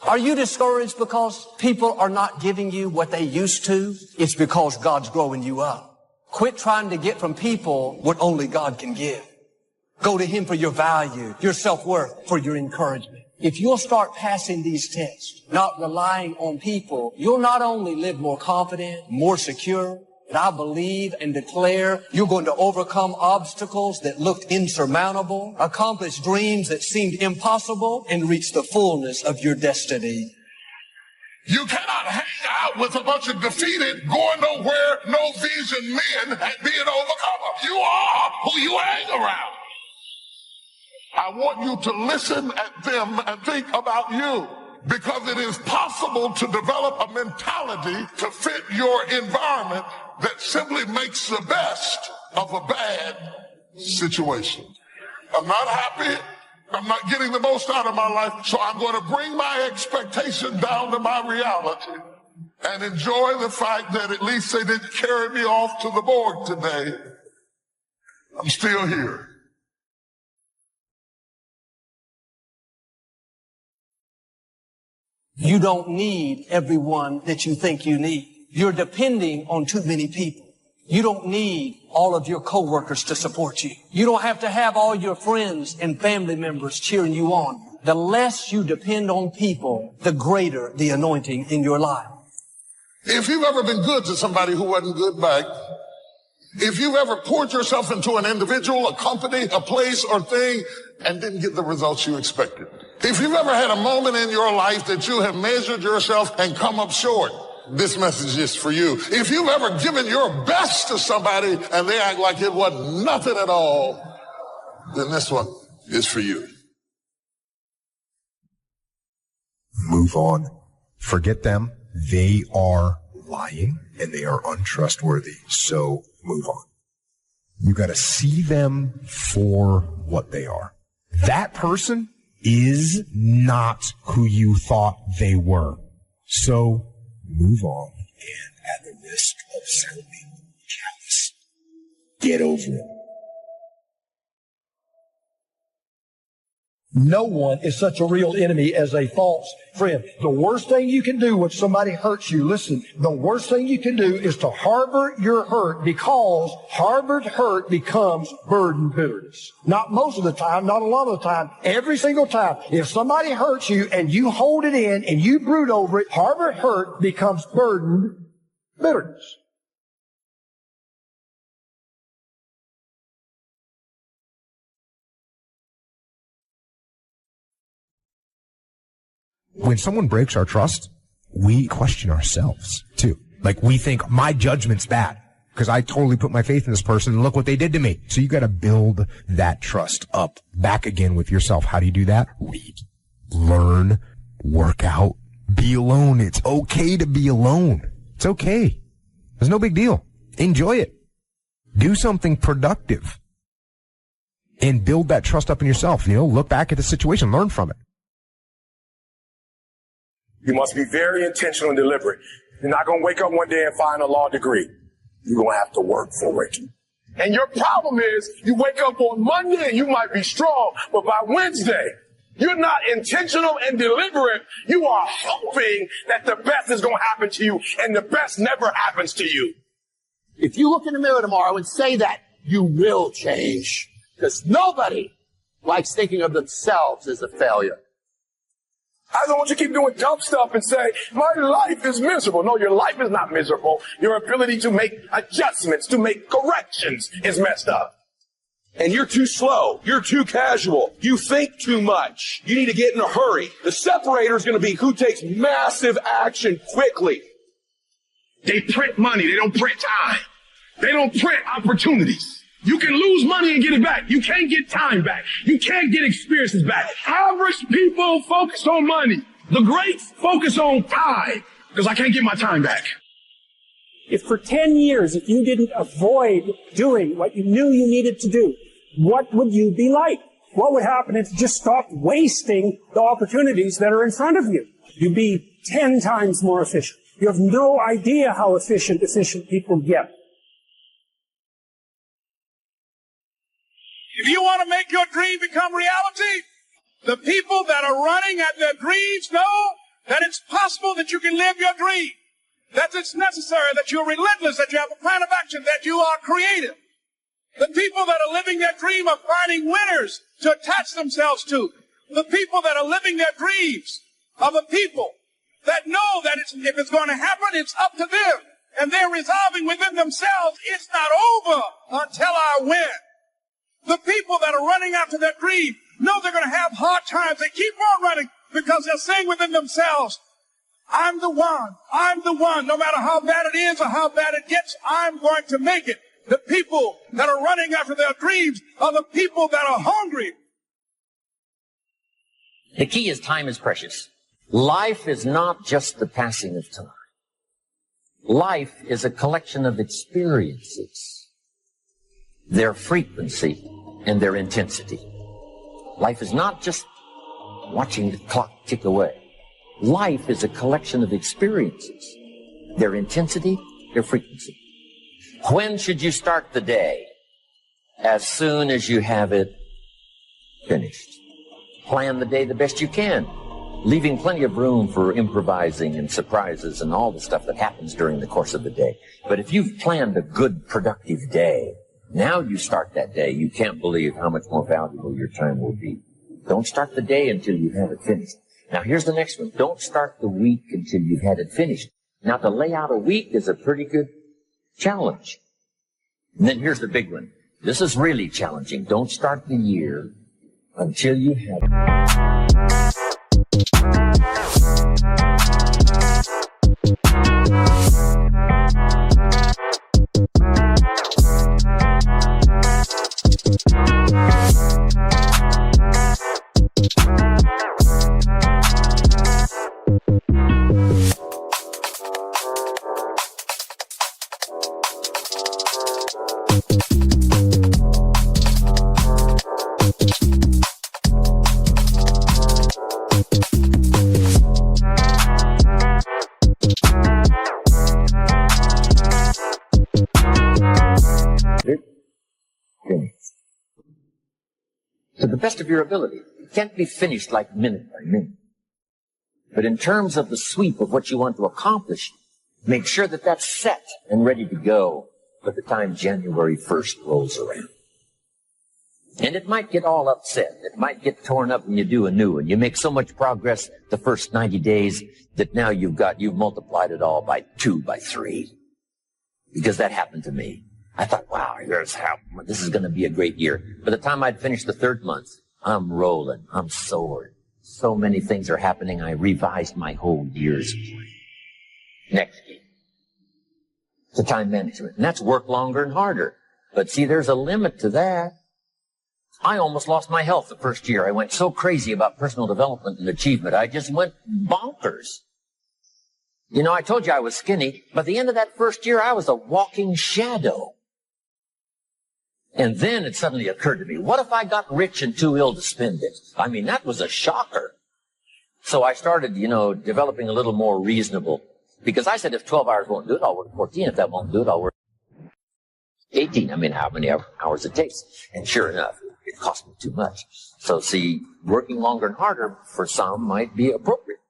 Are you discouraged because people are not giving you what they used to? It's because God's growing you up. Quit trying to get from people what only God can give. Go to Him for your value, your self-worth, for your encouragement. If you'll start passing these tests, not relying on people, you'll not only live more confident, more secure, but I believe and declare you're going to overcome obstacles that looked insurmountable, accomplish dreams that seemed impossible, and reach the fullness of your destiny. You cannot hang out with a bunch of defeated, going nowhere, no vision men and being overcome. You are who you hang around. I want you to listen at them and think about you, because it is possible to develop a mentality to fit your environment that simply makes the best of a bad situation. I'm not happy. I'm not getting the most out of my life, so I'm going to bring my expectation down to my reality and enjoy the fact that at least they didn't carry me off to the morgue today. I'm still here. You don't need everyone that you think you need. You're depending on too many people. You don't need all of your coworkers to support you. You don't have to have all your friends and family members cheering you on. The less you depend on people, the greater the anointing in your life. If you've ever been good to somebody who wasn't good back, if you've ever poured yourself into an individual, a company, a place or thing, and didn't get the results you expected. If you've ever had a moment in your life that you have measured yourself and come up short, this message is for you. If you've ever given your best to somebody and they act like it wasn't nothing at all, then this one is for you. Move on. Forget them. They are lying and they are untrustworthy. So move on. You got to see them for what they are. That person is not who you thought they were. So move on. And at the risk of sounding callous, get over it. No one is such a real enemy as a false friend. The worst thing you can do when somebody hurts you, listen, the worst thing you can do is to harbor your hurt, because harbored hurt becomes burden bitterness. Not most of the time, not a lot of the time, every single time. If somebody hurts you and you hold it in and you brood over it, harbored hurt becomes burden bitterness. When someone breaks our trust, we question ourselves too. Like, we think my judgment's bad because I totally put my faith in this person and look what they did to me. So you got to build that trust up back again with yourself. How do you do that? Read, learn, work out, be alone. It's okay to be alone. It's okay. There's no big deal. Enjoy it. Do something productive and build that trust up in yourself. You know, look back at the situation, learn from it. You must be very intentional and deliberate. You're not going to wake up one day and find a law degree. You're going to have to work for it. And your problem is you wake up on Monday and you might be strong, but by Wednesday, you're not intentional and deliberate. You are hoping that the best is going to happen to you, and the best never happens to you. If you look in the mirror tomorrow and say that, you will change. Because nobody likes thinking of themselves as a failure. I don't want you to keep doing dumb stuff and say, my life is miserable. No, your life is not miserable. Your ability to make adjustments, to make corrections is messed up. And you're too slow. You're too casual. You think too much. You need to get in a hurry. The separator is going to be who takes massive action quickly. They print money. They don't print time. They don't print opportunities. You can lose money and get it back. You can't get time back. You can't get experiences back. Average people focus on money. The greats focus on time, because I can't get my time back. If for 10 years, if you didn't avoid doing what you knew you needed to do, what would you be like? What would happen if you just stopped wasting the opportunities that are in front of you? You'd be 10 times more efficient. You have no idea how efficient people get. If you want to make your dream become reality, the people that are running at their dreams know that you can live your dream, that it's necessary, that you're relentless, that you have a plan of action, that you are creative. The people that are living their dream are finding winners to attach themselves to. The people that are living their dreams are the people that know that if it's going to happen, it's up to them. And they're resolving within themselves, it's not over until I win. The people that are running after their dream know they're going to have hard times. They keep on running because they're saying within themselves, I'm the one. I'm the one. No matter how bad it is or how bad it gets, I'm going to make it. The people that are running after their dreams are the people that are hungry. The key is time is precious. Life is not just the passing of time. Life is a collection of experiences, their frequency and their intensity. Life is not just watching the clock tick away. Life is a collection of experiences, their intensity, their frequency. When should you start the day? As soon as you have it finished. Plan the day the best you can, leaving plenty of room for improvising and surprises and all the stuff that happens during the course of the day. But if you've planned a good, productive day, now you start that day, you can't believe how much more valuable your time will be. Don't start the day until you have it finished. Now here's the next one. Don't start the week until you've had it finished. Now to lay out a week is a pretty good challenge. And then here's the big one. This is really challenging. Don't start the year until you have it. To the best of your ability. It can't be finished like minute by minute. But in terms of the sweep of what you want to accomplish, make sure that that's set and ready to go by the time January 1st rolls around. And it might get all upset. It might get torn up when you do a new one. You make so much progress the first 90 days that now you've multiplied it all by 2, by 3. Because that happened to me. I thought, wow, this is going to be a great year. By the time I'd finished the 3rd month, I'm rolling. I'm soaring. So many things are happening. I revised my whole year's plan. Next key. The time management. And that's work longer and harder. But see, there's a limit to that. I almost lost my health the first year. I went so crazy about personal development and achievement. I just went bonkers. You know, I told you I was skinny. By the end of that first year, I was a walking shadow. And then it suddenly occurred to me, what if I got rich and too ill to spend it? I mean, that was a shocker. So I started, developing a little more reasonable. Because I said, if 12 hours won't do it, I'll work 14. If that won't do it, I'll work 18. I mean, how many hours it takes. And sure enough, it cost me too much. So see, working longer and harder for some might be appropriate.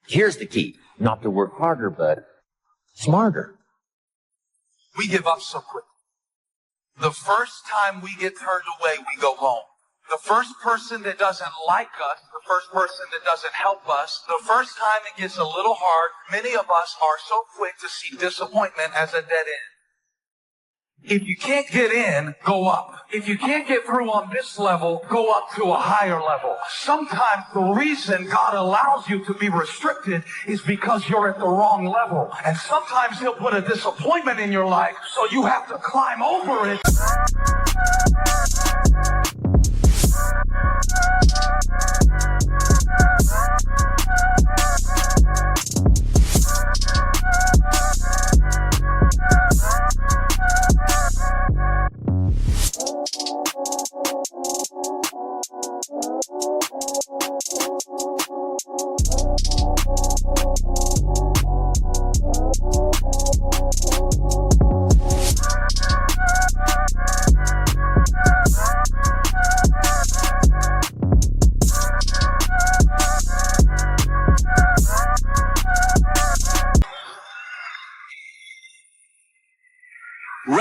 Here's the key. Not to work harder, but smarter. We give up so quickly. The first time we get turned away, we go home. The first person that doesn't like us, the first person that doesn't help us, the first time it gets a little hard, many of us are so quick to see disappointment as a dead end. If you can't get in, go up. If you can't get through on this level, go up to a higher level. Sometimes the reason God allows you to be restricted is because you're at the wrong level. And sometimes He'll put a disappointment in your life, so you have to climb over it.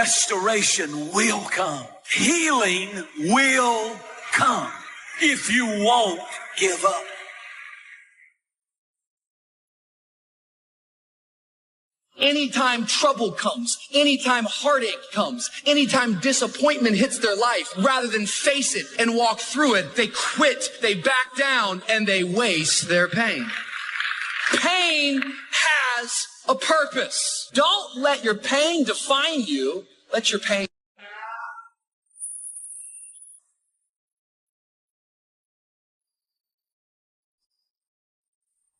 restoration will come. Healing will come if you won't give up. Anytime trouble comes, anytime heartache comes, anytime disappointment hits their life, rather than face it and walk through it, they quit, they back down, and they waste their pain. Pain has a purpose. Don't let your pain define you. Let your pain...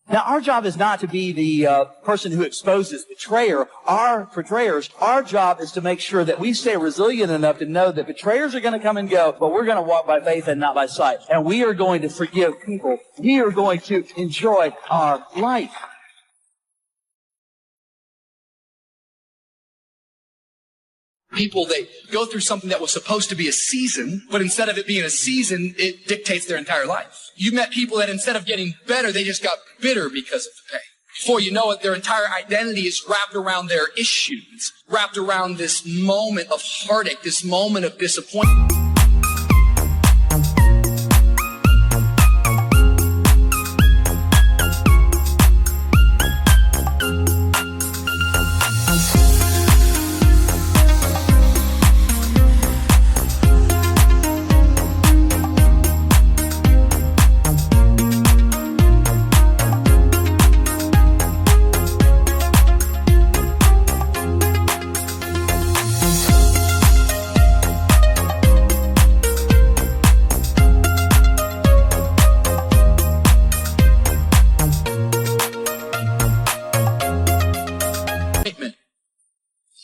Now, our job is not to be the person who exposes betrayers. Our job is to make sure that we stay resilient enough to know that betrayers are going to come and go, but we're going to walk by faith and not by sight. And we are going to forgive people. We are going to enjoy our life. People, they go through something that was supposed to be a season, but instead of it being a season, it dictates their entire life. You met people that instead of getting better, they just got bitter because of the pain. Before you know it, their entire identity is wrapped around their issues, wrapped around this moment of heartache, this moment of disappointment.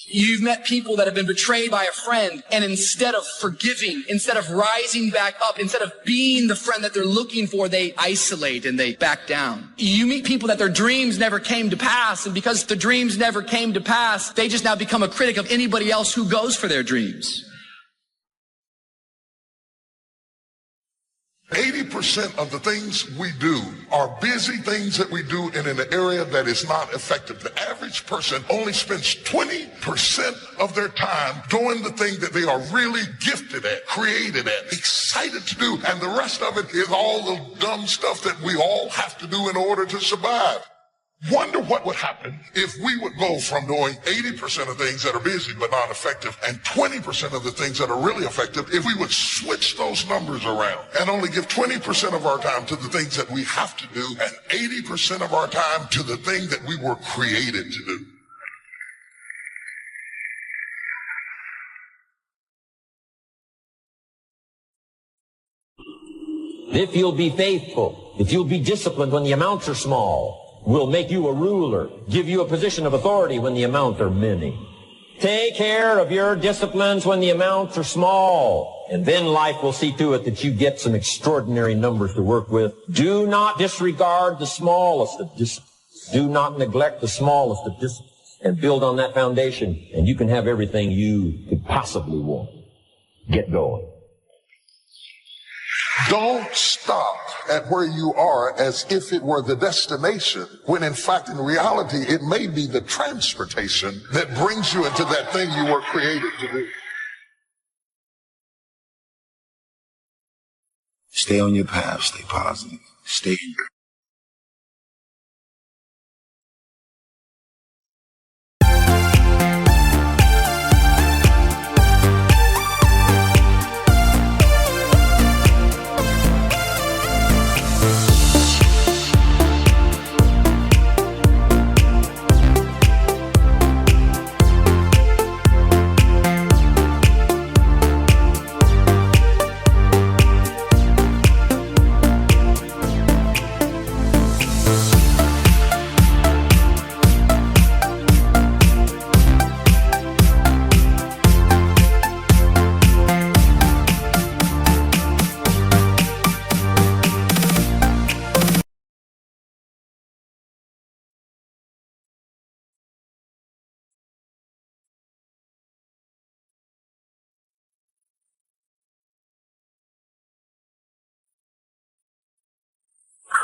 You've met people that have been betrayed by a friend, and instead of forgiving, instead of rising back up, instead of being the friend that they're looking for, they isolate and they back down. You meet people that their dreams never came to pass, and because the dreams never came to pass, they just now become a critic of anybody else who goes for their dreams. 80% of the things we do are busy things that we do in an area that is not effective. The average person only spends 20% of their time doing the thing that they are really gifted at, created at, excited to do, and the rest of it is all the dumb stuff that we all have to do in order to survive. Wonder what would happen if we would go from doing 80% of things that are busy but not effective and 20% of the things that are really effective if we would switch those numbers around and only give 20% of our time to the things that we have to do and 80% of our time to the thing that we were created to do. If you'll be faithful, if you'll be disciplined when the amounts are small, will make you a ruler, give you a position of authority when the amounts are many. Take care of your disciplines when the amounts are small, and then life will see to it that you get some extraordinary numbers to work with. Do not disregard the smallest of disciplines. Do not neglect the smallest of disciplines, and build on that foundation, and you can have everything you could possibly want. Get going. Don't stop at where you are as if it were the destination, when in fact, in reality, it may be the transportation that brings you into that thing you were created to do. Stay on your path, stay positive, stay in your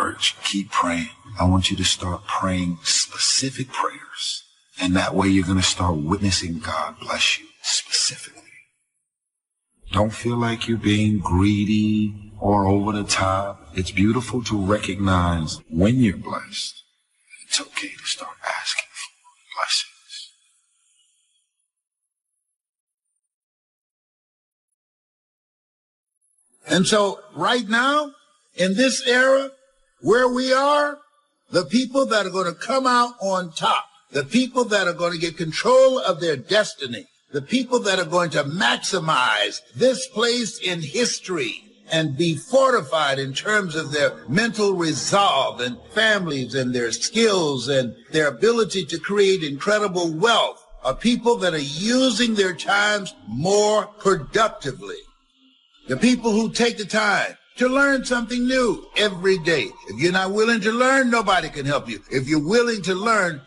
courage. Keep praying. I want you to start praying specific prayers. And that way you're going to start witnessing God bless you. specifically. Don't feel like you're being greedy or over the top. It's beautiful to recognize when you're blessed. It's okay to start asking for blessings. And so right now, in this era where we are, the people that are going to come out on top, the people that are going to get control of their destiny, the people that are going to maximize this place in history and be fortified in terms of their mental resolve and families and their skills and their ability to create incredible wealth are people that are using their times more productively. The people who take the time to learn something new every day. If you're not willing to learn, nobody can help you. If you're willing to learn,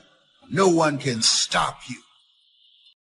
no one can stop you.